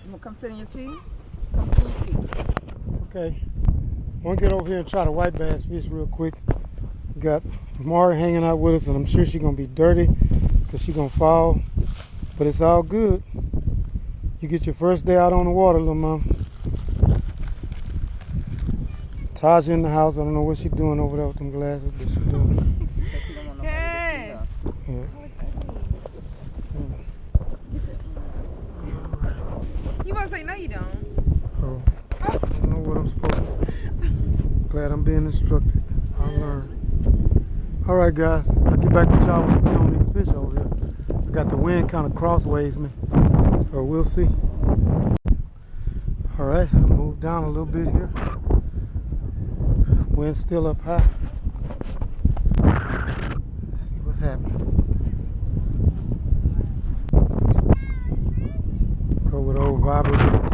You want to come sit in your tea? Come sit in your seat. Okay. I want to get over here and try to white bass fish real quick. Got Mari hanging out with us, and I'm sure she's going to be dirty because she's going to fall. But it's all good. You get your first day out on the water, little mom. Tasha in the house. I don't know what she's doing over there with them glasses, but she's doing. Yes. Yeah. You want to say no, you don't. Oh, I don't know what I'm supposed to say. Glad I'm being instructed. I'll learn. All right, guys. I'll get back with y'all when we get on these fish over here. I got the wind kind of crossways me, so we'll see. All right, I'll move down a little bit here. Wind's still up high. Let's see what's happening. Go with old vibrator.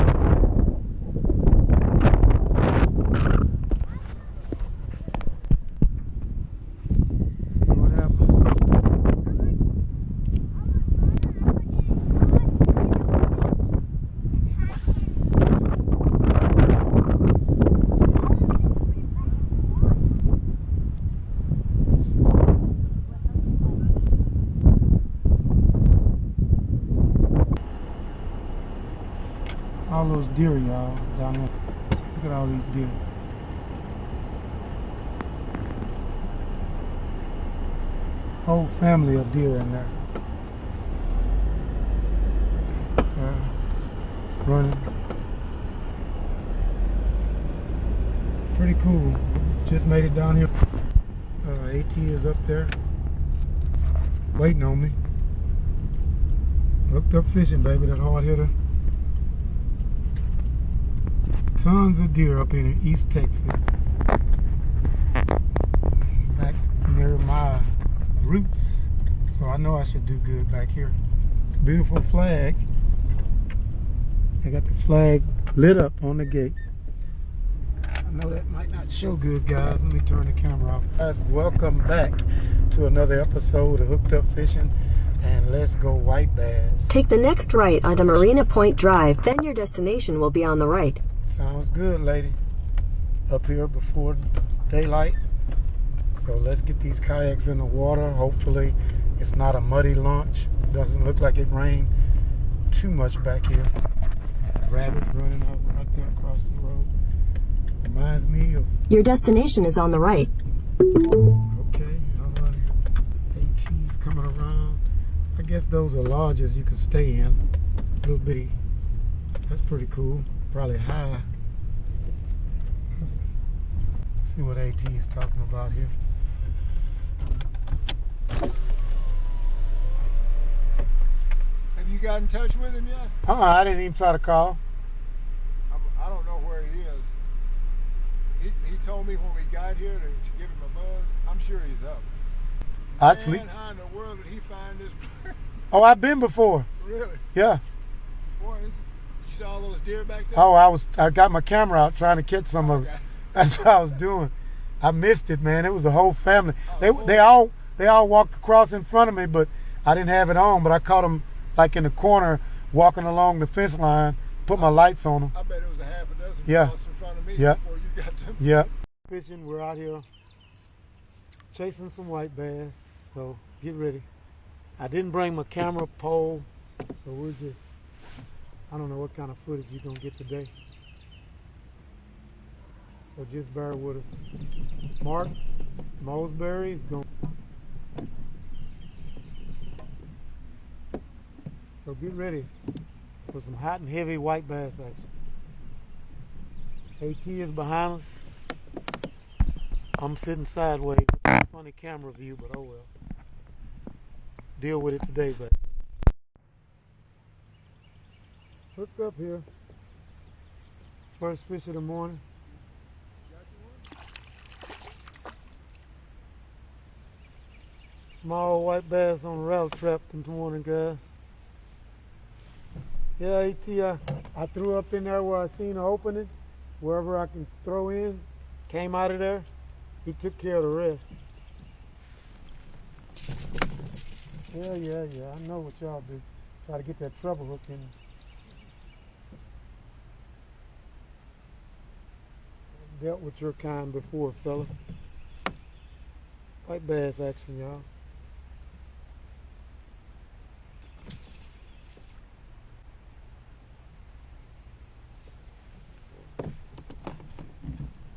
All those deer, y'all, down there. Look at all these deer. Whole family of deer in there. Running. Pretty cool. Just made it down here. AT is up there, waiting on me. Hooked up fishing, baby, that hard hitter. Tons of deer up in East Texas, back near my roots, so I know I should do good back here. It's a beautiful flag. They got the flag lit up on the gate. I know that might not show good, guys. Let me turn the camera off. Guys, welcome back to another episode of Hooked Up Fishing, and let's go white bass. Take the next right onto Marina Point Drive, then your destination will be on the right. Sounds good, lady. Up here before daylight. So let's get these kayaks in the water. Hopefully it's not a muddy launch. Doesn't look like it rained too much back here. Rabbits running out right there across the road. Reminds me of... Your destination is on the right. Okay, all right. AT's coming around. I guess those are lodges you can stay in. Little bitty. That's pretty cool. Probably high. Let's see what AT is talking about here. Have you got in touch with him yet? I didn't even try to call. I don't know where he is. He told me when we got here to give him a buzz. I'm sure he's up. I'd sleep. How in the world did he find this? Oh, I've been before. Really? Yeah. Boy, you saw all those deer back there? Oh, I got my camera out trying to catch some of it. That's what I was doing. I missed it, man. It was a whole family. They all walked across in front of me, but I didn't have it on. But I caught them like in the corner, walking along the fence line. Put my lights on them. I bet it was a half a dozen Yeah. in front of me Yeah. before you got them. Yeah. Fishing. We're out here chasing some white bass. So get ready. I didn't bring my camera pole, so we're just, I don't know what kind of footage you're going to get today. So just bear with us. Mark Mosberry is going. So get ready for some hot and heavy white bass action. AT is behind us. I'm sitting sideways with a funny camera view, but oh well. Deal with it today, but hooked up here. First fish of the morning. Small white bass on a rattle trap this morning, guys. Yeah, AT, I threw up in there where I seen an opening, wherever I can throw in. Came out of there. He took care of the rest. Yeah, I know what y'all do. Try to get that treble hook in. dealt with your kind before, fella. White bass action, y'all.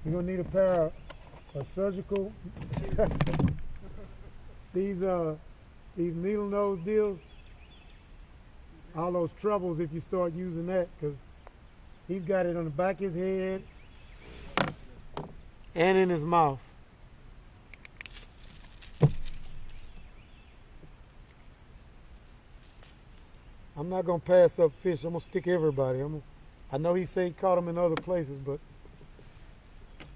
You're gonna need a pair of surgical these needle nose deals, all those troubles if you start using that, because he's got it on the back of his head and in his mouth. I'm not gonna pass up fish. I'm gonna stick everybody. I know he said he caught them in other places, but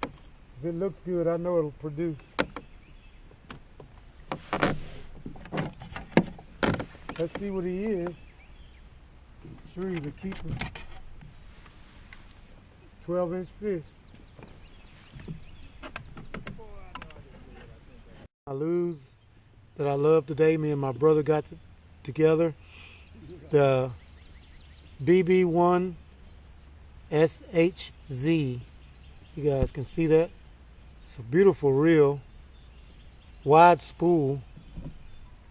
if it looks good, I know it'll produce. Let's see what he is. I'm sure he's a keeper. 12-inch fish. I lose that I love today. Me and my brother got together. The BB1 SHZ. You guys can see that. It's a beautiful reel. Wide spool.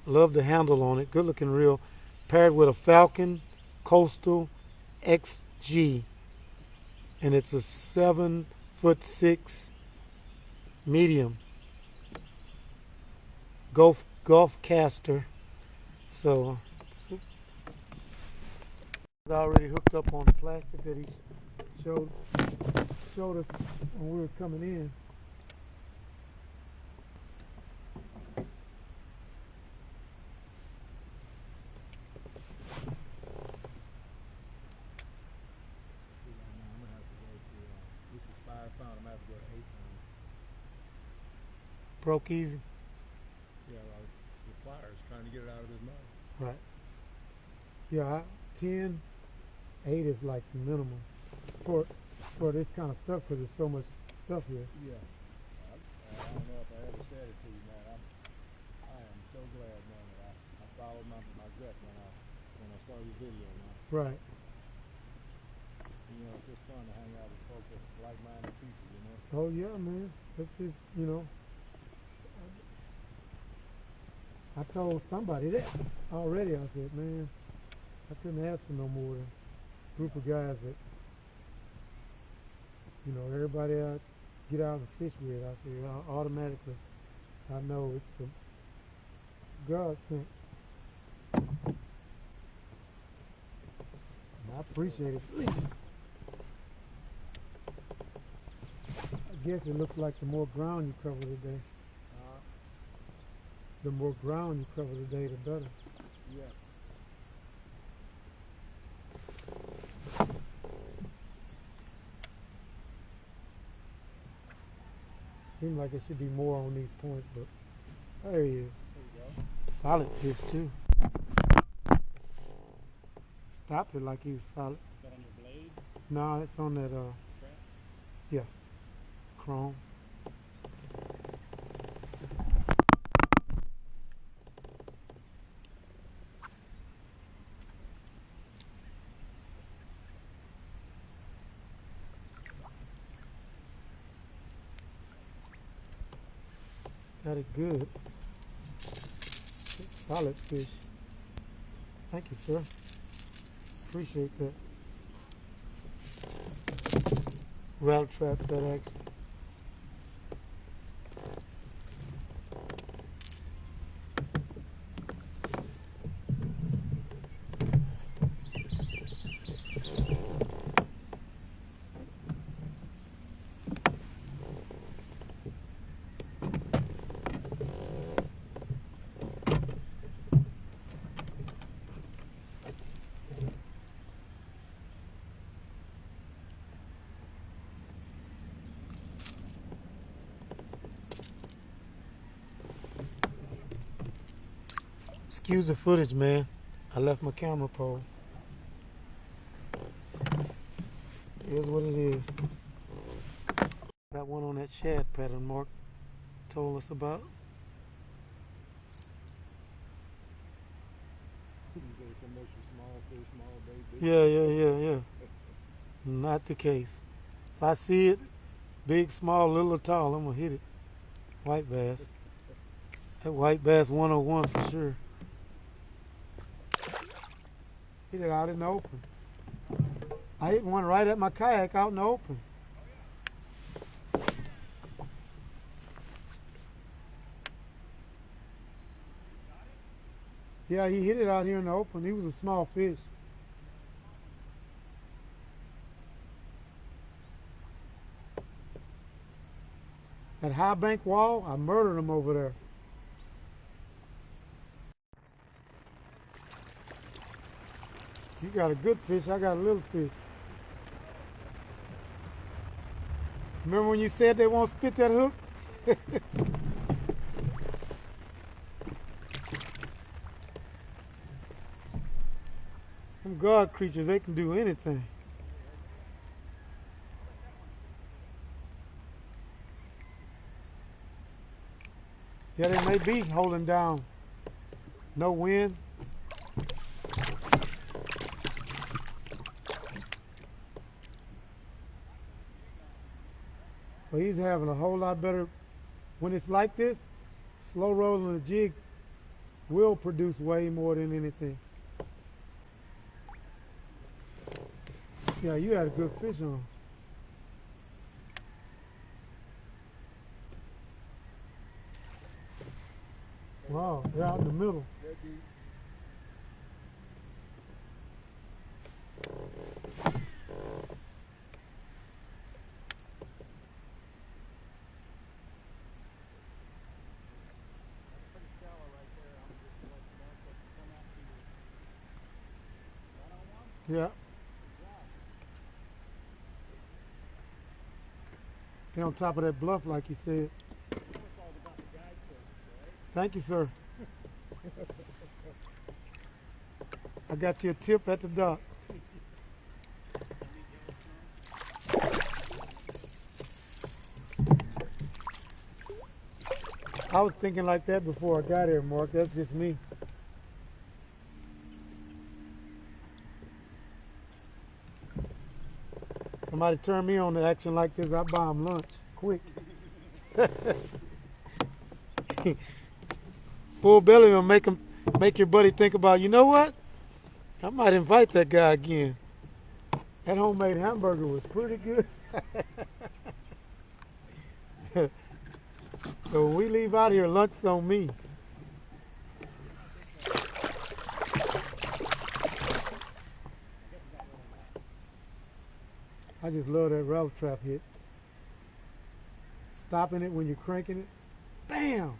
Love the handle on it. Good looking reel. Paired with a Falcon Coastal XG. And it's a 7'6" medium. Gulf caster. So it's already hooked up on the plastic that he showed us when we were coming in. Broke easy. Yeah, well, the pliers trying to get it out of his mouth. Right. Yeah, 10, 8 is like the minimum for this kind of stuff, because there's so much stuff here. Yeah. I don't know if I ever said it to you, man. I am so glad, man, that I followed my gut when I saw your video, man. Right. You know, it's just fun to hang out with folks with like-minded people, you know. Oh yeah, man. This is, you know, I told somebody that already. I said, man, I couldn't ask for no more than a group of guys that, you know, everybody I get out and fish with. I said, automatically, I know it's a God sent. And I appreciate it. I guess it looks like the more ground you cover today, the more ground you cover today, the better. Yeah. Seems like it should be more on these points, but there he is. There you go. Solid fish too. Stopped it like he was solid. Is that on your blade? No, it's on that Trap? yeah, chrome. Got it good. Solid fish. Thank you, sir. Appreciate that. Rattle traps that action. Excuse the footage, man. I left my camera pole. Here's what it is. Got one on that shad pattern Mark told us about. Yeah. Not the case. If I see it, Big, small, little or tall, I'm gonna hit it. White bass. That white bass 101 for sure. Hit it out in the open. I hit one right at my kayak out in the open. Yeah, he hit it out here in the open. He was a small fish. That high bank wall, I murdered him over there. You got a good fish, I got a little fish. Remember when you said they won't spit that hook? Them God creatures, they can do anything. Yeah, they may be holding down. No wind. But he's having a whole lot better. When it's like this, slow rolling the jig will produce way more than anything. Yeah, you had a good fish on. Wow, they're out in the middle. Yeah. They're on top of that bluff, like you said. Thank you, sir. I got you a tip at the dock. I was thinking like that before I got here, Mark. That's just me. Somebody turn me on to action like this, I buy them lunch, quick. Full belly will make your buddy think about, you know what? I might invite that guy again. That homemade hamburger was pretty good. So when we leave out here, lunch is on me. I just love that rattle trap hit. Stopping it when you're cranking it. Bam!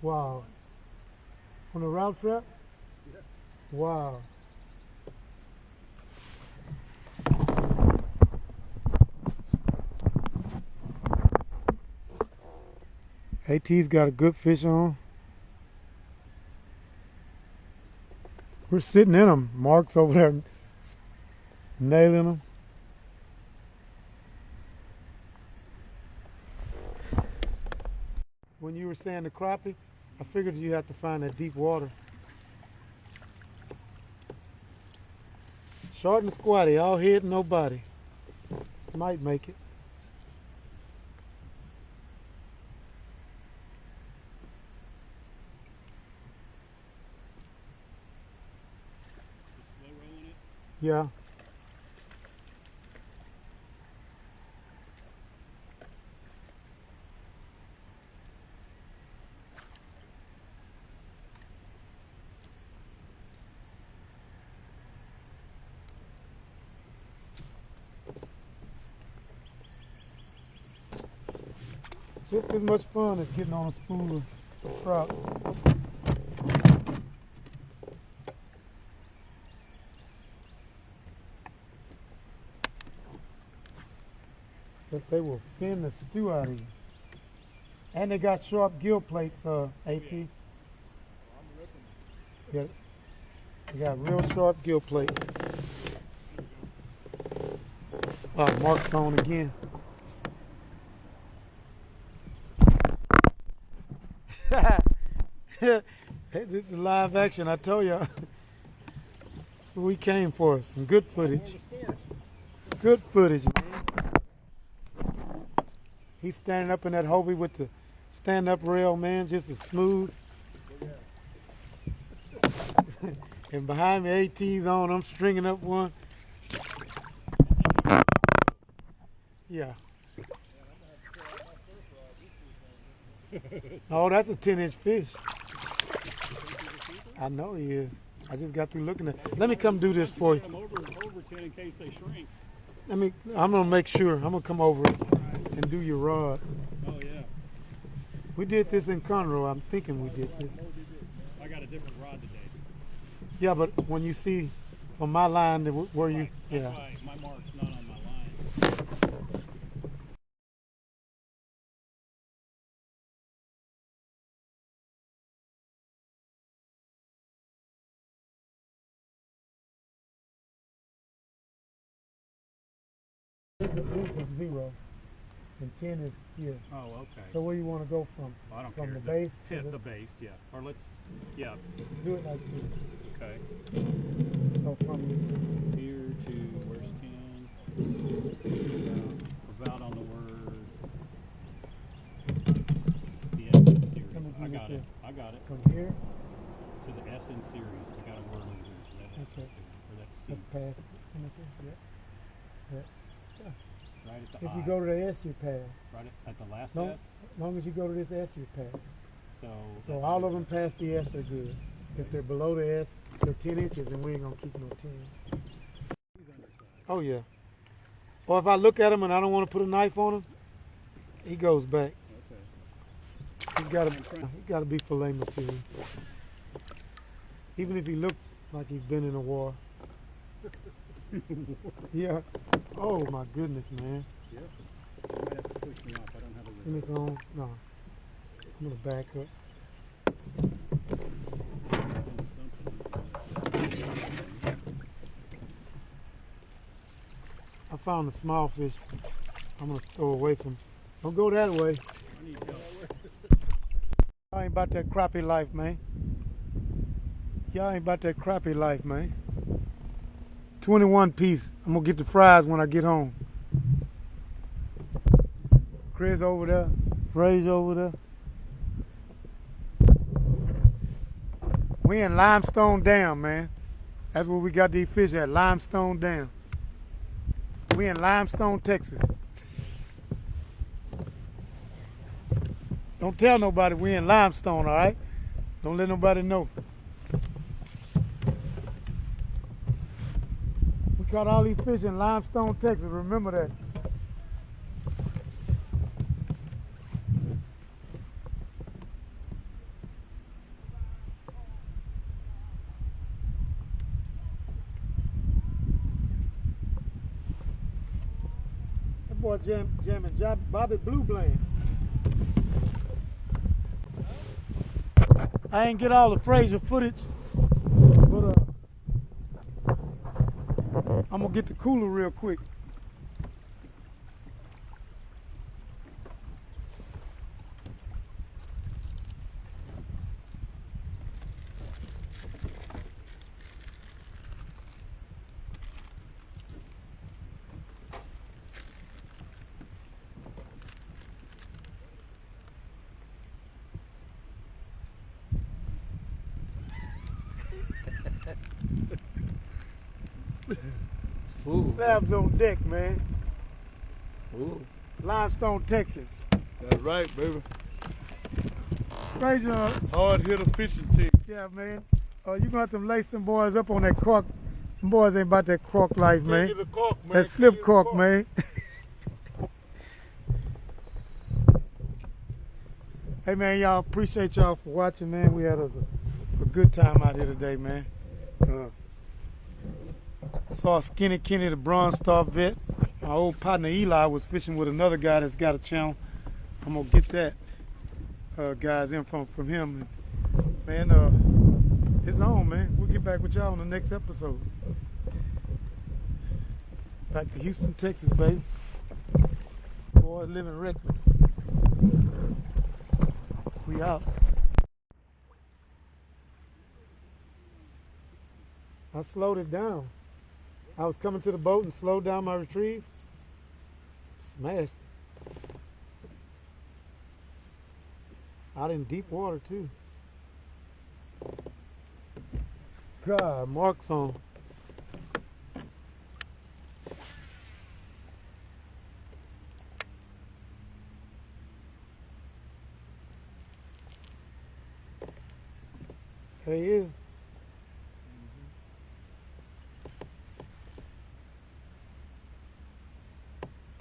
Wow. On the rattle trap? Wow. AT's got a good fish on. We're sitting in them. Mark's over there nailing them. When you were saying the crappie, I figured you have to find that deep water. Short and squatty, all head, no body. Might make it. Yeah. Just as much fun as getting on a spool of trout. Except they will fin the stew out of you. And they got sharp gill plates, AT. Yeah, they got real sharp gill plates. Wow, Mark's on again. This is live action, I told you. what we came for. Some good footage. Good footage, man. He's standing up in that Hobie with the stand-up rail, man, just as smooth. And behind me, AT's on. I'm stringing up one. Yeah. Oh, that's a 10-inch fish. I know he is. I just got through looking at it. Let me come do this for you. Over 10 in case they shrink. I'm gonna make sure. I'm gonna come over and do your rod. Oh yeah. We did this in Conroe. I'm thinking we did this. I got a different rod today. Yeah, but when you see from my line where you, That's yeah. why my mark's not on my line. It's a blue from 0, and 10 is here. Oh, okay. So where you want to go from? Well, I don't From care. the base to Hit the, the base, yeah. Or let's, yeah. do it like this. Okay. So from Here to where's 10? About on the word. The SN series. Let me do I this got it. here. I got it. from here, To the SN series. I got a word over here. Okay. Or that's C. that's past. Let me see. Yeah. That's, Right at the if I. you go to the S, you pass. Right at the last No, S. as long as you go to this S, you pass. So So all of them past the S are good. If they're below the S, they're 10 inches, and we ain't gonna keep no 10. Oh yeah. Or if I look at him and I don't want to put a knife on him, he goes back. Okay. He gotta be filet material. Even if he looks like he's been in a war. Yeah. Oh my goodness, man. Yep. You might have to push me off. I don't have a Isn't this on? No. I'm gonna back up. I found a small fish. I'm gonna throw away from. Don't go that way. I need help. Y'all ain't about that crappie life, man. Y'all ain't about that crappie life, man. 21 piece. I'm gonna get the fries when I get home. Chris over there. Fraser over there. We in Limestone Dam, man. That's where we got these fish at, Limestone Dam. We in Limestone, Texas. Don't tell nobody we in Limestone, all right? Don't let nobody know. We caught all these fish in Limestone, Texas. Remember that. That boy jamming Bobby Blue Bland. I ain't get all the Fraser footage, but I'm gonna get the cooler real quick. Ooh. Slabs on deck, man. Ooh. Limestone, Texas. That's right, baby. Fraser, Hard hitter fishing team. yeah, man. You gonna have to lace some boys up on that cork. Them boys ain't about that cork life, man. Get a cork, man. That slip cork, man. Hey, man, y'all, appreciate y'all for watching, man. We had a good time out here today, man. Saw Skinny Kenny, the Bronze Star vet. My old partner Eli was fishing with another guy that's got a channel. I'm gonna get that guy's info from him. Man, it's on, man. We'll get back with y'all on the next episode. Back to Houston, Texas, baby. Boys living reckless. We out. I slowed it down. I was coming to the boat and slowed down my retrieve. Smashed it. Out in deep water too. God, Mark's on. There he is.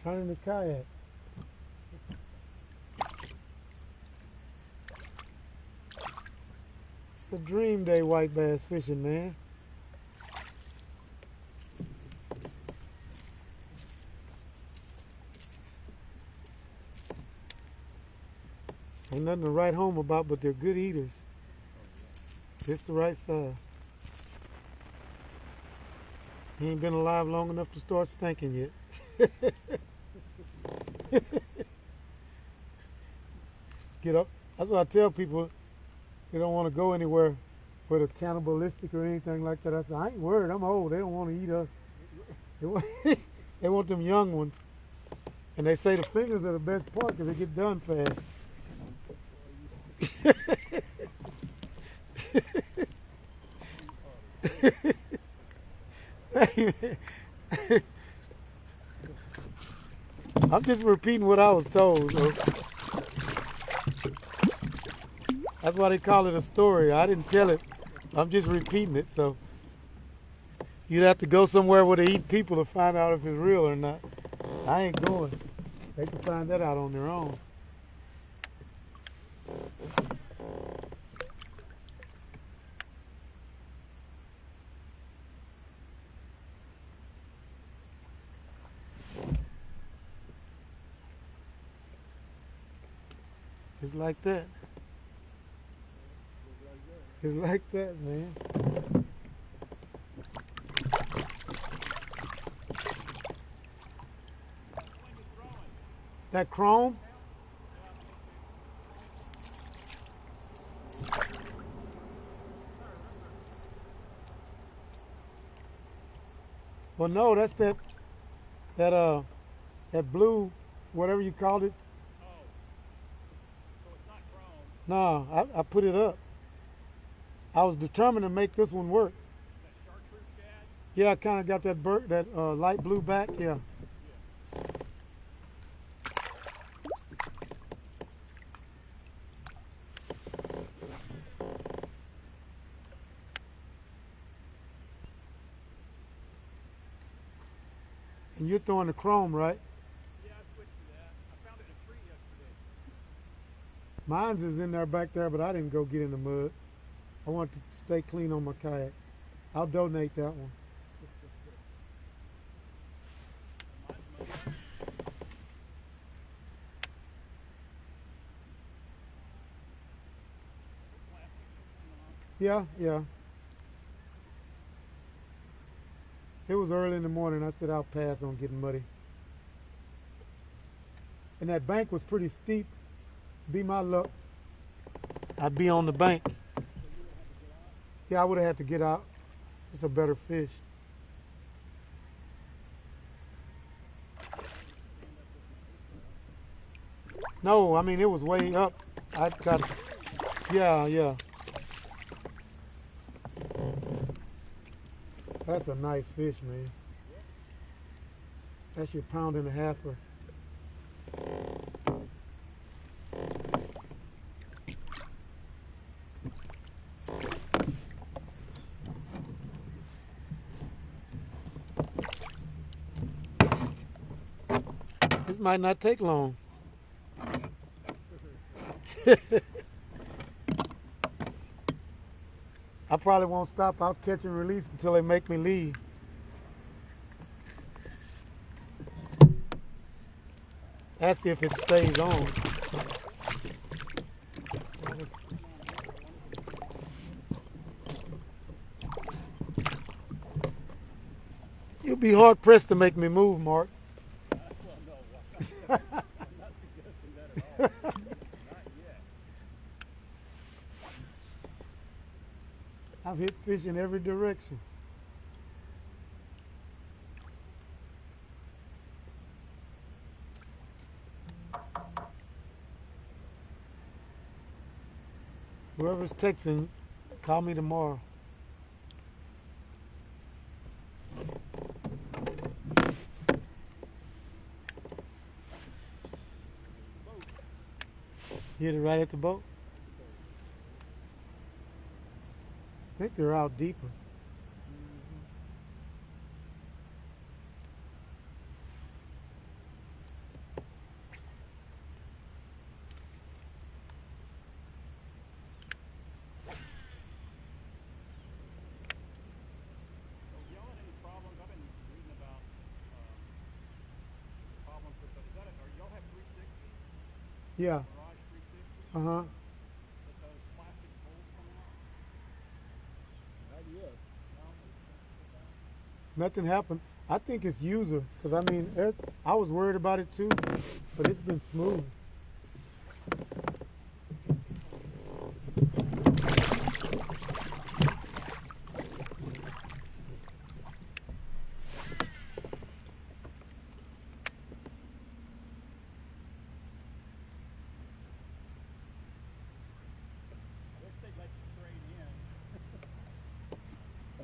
Turning the kayak. It's a dream day white bass fishing, man. Ain't nothing to write home about, but they're good eaters. Just the right size. He ain't been alive long enough to start stinking yet. Get up. That's what I tell people. They don't want to go anywhere where they're cannibalistic or anything like that. I say, I ain't worried. I'm old. They don't want to eat us. They want them young ones. And they say the fingers are the best part because they get done fast. I'm just repeating what I was told. So. That's why they call it a story. I didn't tell it. I'm just repeating it. So you'd have to go somewhere where they eat people to find out if it's real or not. I ain't going. They can find that out on their own. It's like that. It's like that, man. That chrome? Well, no, that's that blue, whatever you called it. So it's not chrome. No, I put it up. I was determined to make this one work. That chartreuse shad? Yeah, I kind of got that light blue back. Yeah. And you're throwing the chrome, right? Yeah, I switched to that. I found it in a tree yesterday. Mine's is in there back there, but I didn't go get in the mud. I want to stay clean on my kayak. I'll donate that one. Yeah, yeah. It was early in the morning. I said I'll pass on getting muddy. And that bank was pretty steep. Be my luck, I'd be on the bank. Yeah, I would have had to get out. It's a better fish. No, I mean, it was way up. I got, yeah. That's a nice fish, man. That's your pound and a halfer. This might not take long. I probably won't stop. I'll catch and release until they make me leave. That's if it stays on. You'll be hard pressed to make me move, Mark. I'm not suggesting that at all. Not yet. I've hit fish in every direction. Whoever's texting, call me tomorrow. You hit it right at the boat? I think they're out deeper. Yeah. Uh-huh. Nothing happened. I think it's user, because I mean, I was worried about it too, but it's been smooth.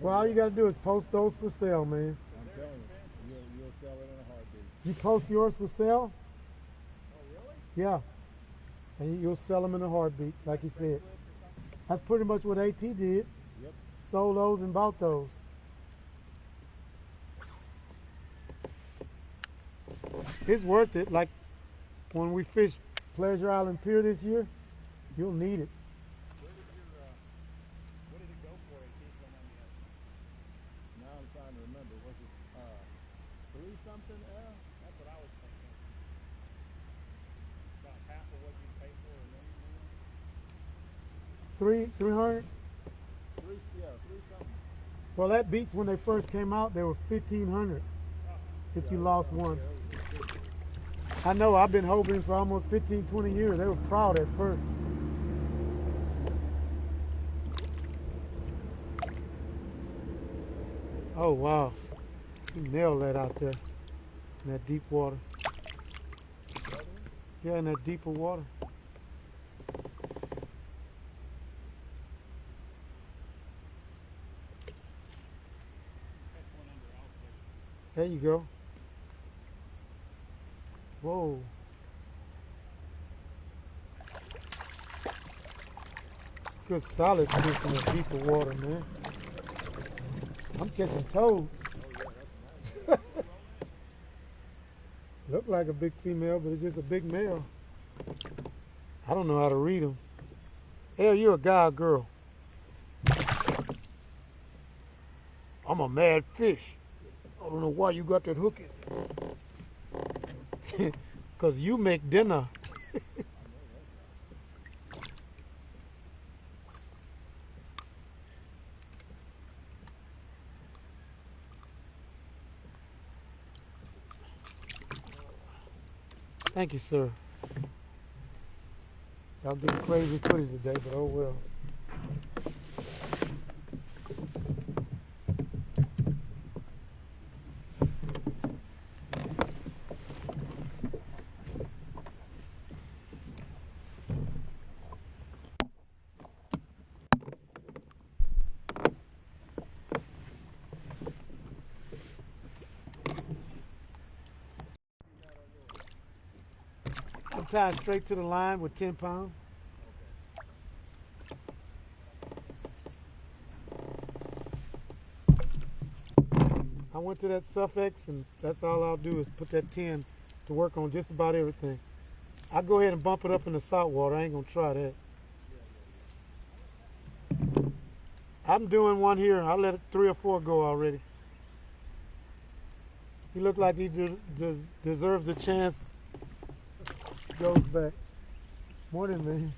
Well, all you got to do is post those for sale, man. I'm telling you, you'll sell it in a heartbeat. You post yours for sale? Oh, really? Yeah. And you'll sell them in a heartbeat, like he said. That's pretty much what AT did. Yep. Sold those and bought those. It's worth it. Like when we fished Pleasure Island Pier this year, you'll need it. What did it go for? Now I'm trying to remember. Was it 3-something? That's what I was thinking. About half of what you paid for, or maybe more. 300? 3-something. Well, that beats when they first came out. They were 1,500 if you lost one. I know, I've been hoping for almost 15, 20 years. They were proud at first. Oh, wow. You nailed that out there in that deep water. Yeah, in that deeper water. There you go. Whoa. Good solid fish in that deeper water, man. I'm catching toads. Look like a big female, but it's just a big male. I don't know how to read them. Hell, you a guy or girl? I'm a mad fish. I don't know why you got that hook in. Because you make dinner. Thank you, sir. Y'all getting crazy footage today, but oh well. I'm tied straight to the line with 10 pounds. I went to that Suffix, and that's all I'll do is put that 10 to work on just about everything. I'll go ahead and bump it up in the salt water. I ain't gonna try that. I'm doing one here. I let 3 or 4 go already. He looked like he deserves a chance. Goes back. Morning, man.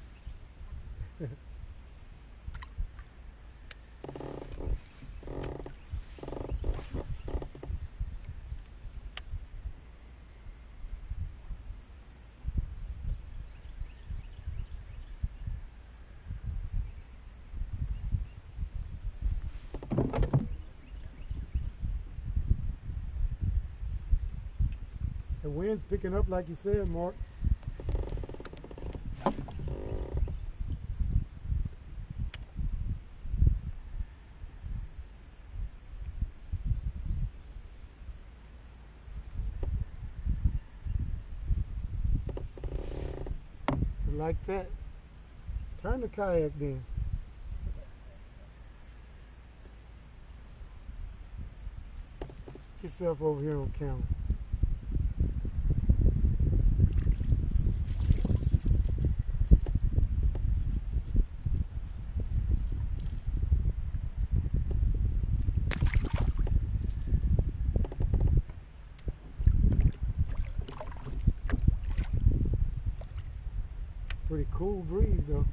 The wind's picking up like you said, Mark. like that. Turn the kayak then. Get yourself over here on camera. Pretty cool breeze though.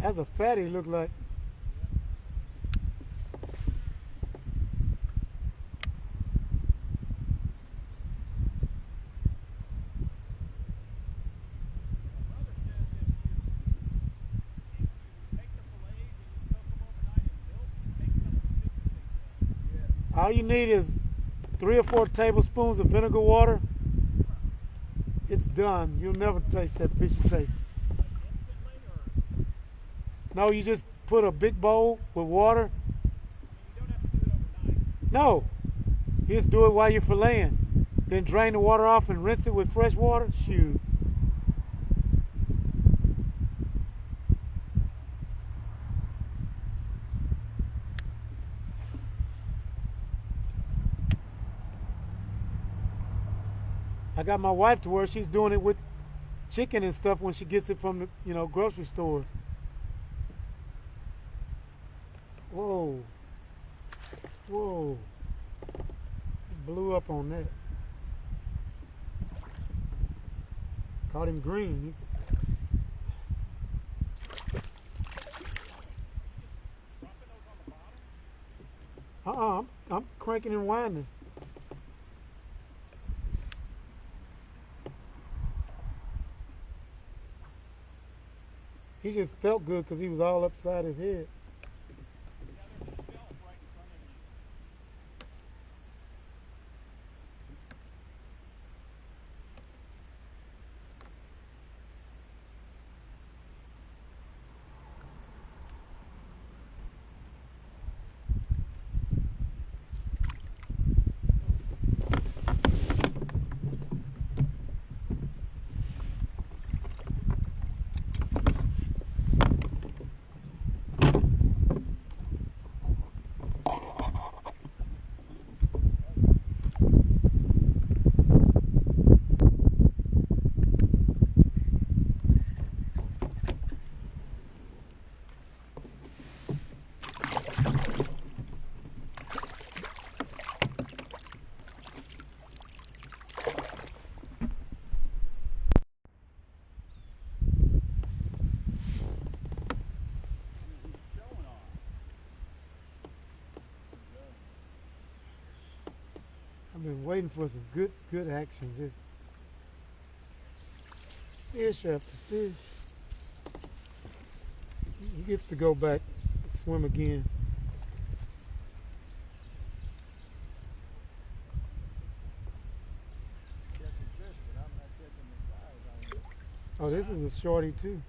That's a fatty, look like. All you need is 3 or 4 tablespoons of vinegar water. It's done. You'll never taste that fish taste. No, you just put a big bowl with water. No, you just do it while you're filleting. Then drain the water off and rinse it with fresh water. Shoot. I got my wife to where she's doing it with chicken and stuff when she gets it from the grocery stores. Whoa. Whoa. Blew up on that. Caught him green. I'm cranking and winding. He just felt good because he was all upside his head. I've been waiting for some good action. Just fish after fish. He gets to go back, swim again. Oh, this is a shorty too.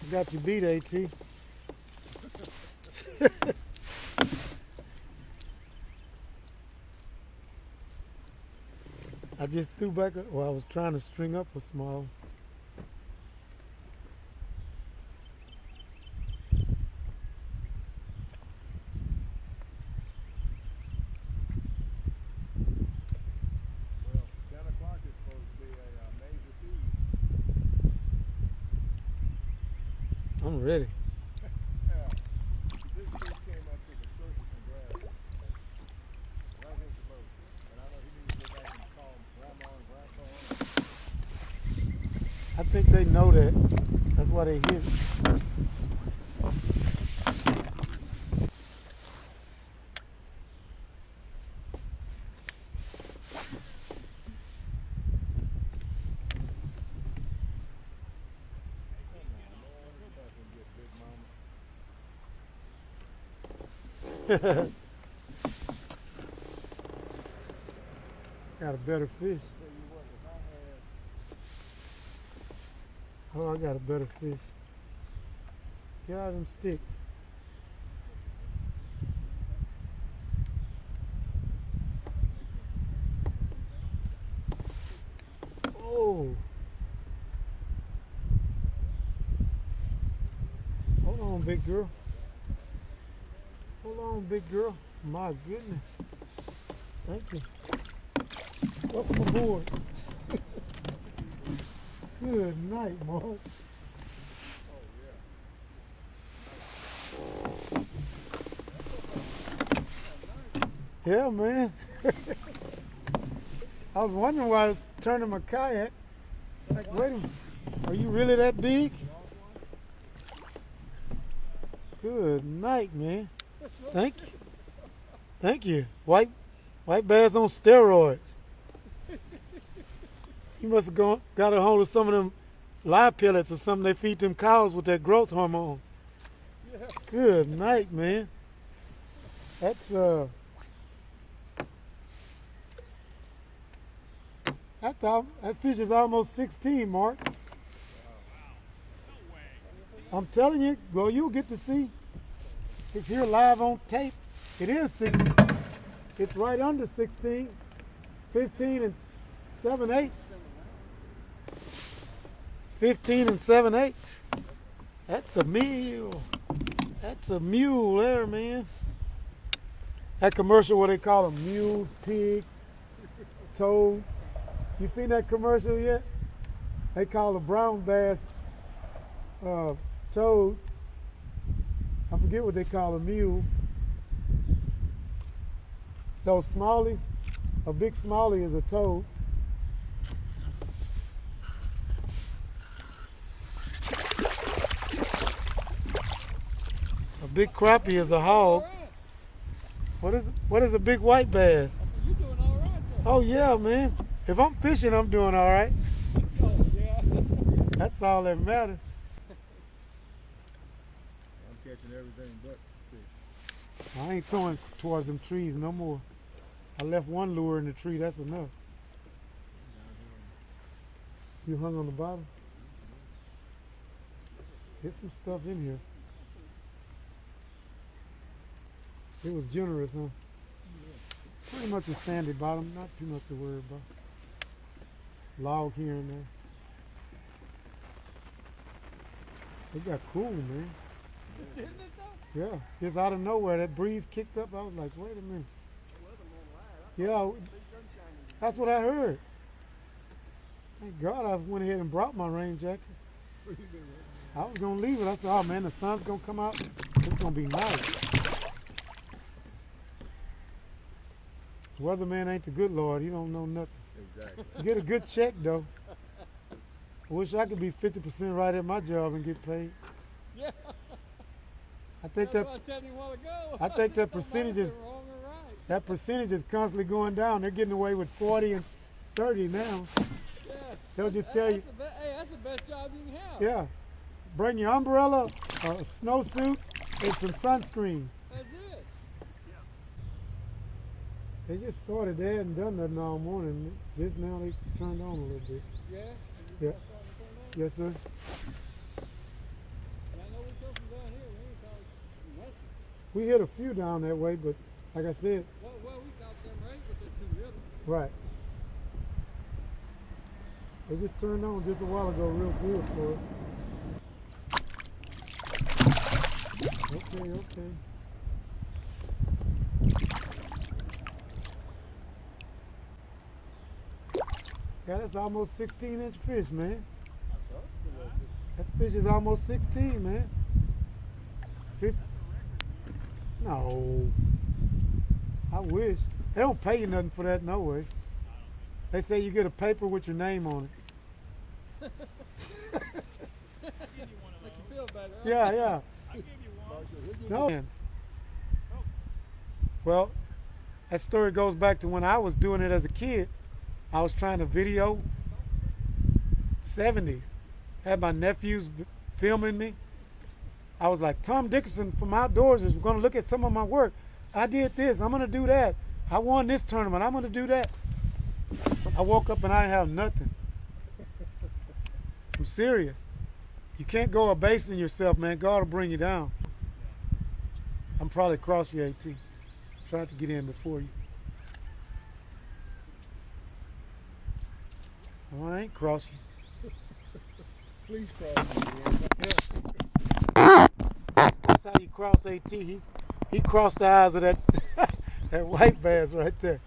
got you beat, A.T. I just threw back, well, I was trying to string up a small. Well, 10 o'clock is supposed to be a major feed. I'm ready. Yeah. This fish came up to the surface and grabbed it. Right hit the boat. And I know he needs to go back and call grandma and grandpa. I think they know that. That's why they hit it. Got a better fish. Oh, I got a better fish. Get out of them sticks. Oh. Hold on, big girl. Hold on, big girl. My goodness. Thank you. Welcome aboard. Good night, Mark. Yeah, man. I was wondering why I was turning my kayak. Like, wait a minute. Are you really that big? Good night, man. Thank you. Thank you. White bass on steroids. You must have got a hold of some of them live pellets or something they feed them cows with their growth hormones. Yeah. Good night, man. That's that fish is almost 16, Mark. I'm telling you, well, you'll get to see. It's here live on tape. It is 16. It's right under 16. 15 and 7/8. 15 and 7/8. That's a mule. That's a mule there, man. That commercial where they call them mules, pig, toads. You seen that commercial yet? They call the brown bass toads. I forget what they call a mule. Those smallies, a big smallie is a toad. A big crappie is a hog. What is a big white bass? You doing all right though? Oh yeah, man. If I'm fishing, I'm doing all right. Oh, yeah. That's all that matters. I'm catching everything but fish. I ain't going towards them trees no more. I left one lure in the tree, that's enough. You hung on the bottom? There's some stuff in here. It was generous, huh? Pretty much a sandy bottom, not too much to worry about. Log here and there. It got cool, man. Didn't it though? Yeah, just out of nowhere, that breeze kicked up. I was like, wait a minute. Yeah, that's what I heard. Thank God I went ahead and brought my rain jacket. I was going to leave it. I said, oh man, the sun's going to come out. It's going to be nice. The weatherman ain't the good Lord. He don't know nothing. Exactly. Get a good check, though. I wish I could be 50% right at my job and get paid. Yeah. I think That's what I was telling you a while ago. I think that It don't matter percentage if is- they're wrong or right. that percentage is constantly going down. They're getting away with 40 and 30 now. Yeah. They'll just tell you, Hey, that's the best job you can have. yeah, bring your umbrella, a snowsuit, and some sunscreen. That's it. They just started. They hadn't done nothing all morning. Just now they turned on a little bit. Yeah. Yeah. Yes, sir. We hit a few down that way, but like I said, Well, we caught them right with the 2 little. right. They just turned on just a while ago real good for us. Okay, okay. Yeah, that's almost 16-inch fish, man. That fish is almost 16, man. No. I wish. They don't pay you nothing for that, no way. They say you get a paper with your name on it. Make you feel better. Huh? Yeah, yeah. I'll give you one. No. Well, that story goes back to when I was doing it as a kid. I was trying to video 70s. Had my nephews filming me. I was like, Tom Dickerson from Outdoors is going to look at some of my work. I did this. I'm going to do that. I won this tournament. I'm going to do that. I woke up and I didn't have nothing. I'm serious. You can't go abasing yourself, man. God will bring you down. I'm probably across you, AT. Tried to get in before you. Well, I ain't cross you. Please cross me. That's how you cross AT. He crossed the eyes of that that white bass right there.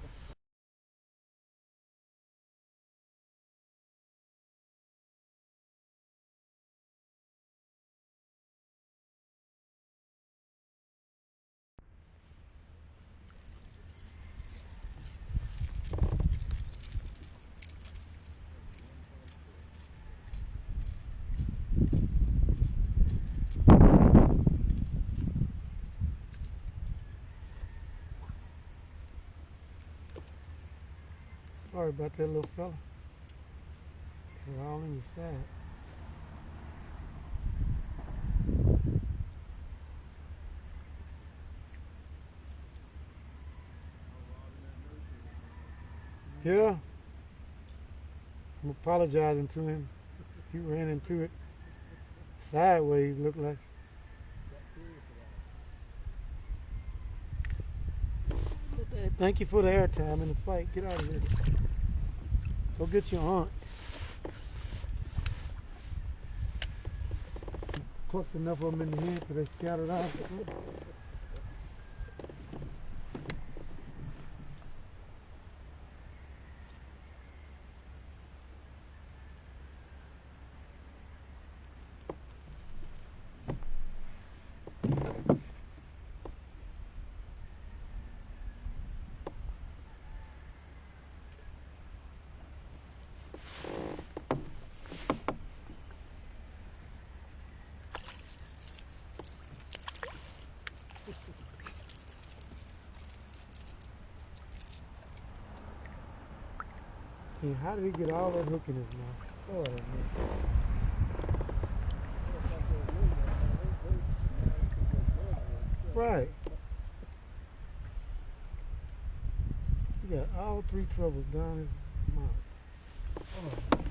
Sorry about that little fella. They're all in the side. Yeah. I'm apologizing to him. He ran into it sideways, looked like. Thank you for the airtime in the fight. Get out of here. Go get your aunt. Clucked enough of them in the head because they scattered out. Yeah, how did he get all that hook in his mouth? Oh, man. Right. He got all 3 troubles down his mouth. Oh.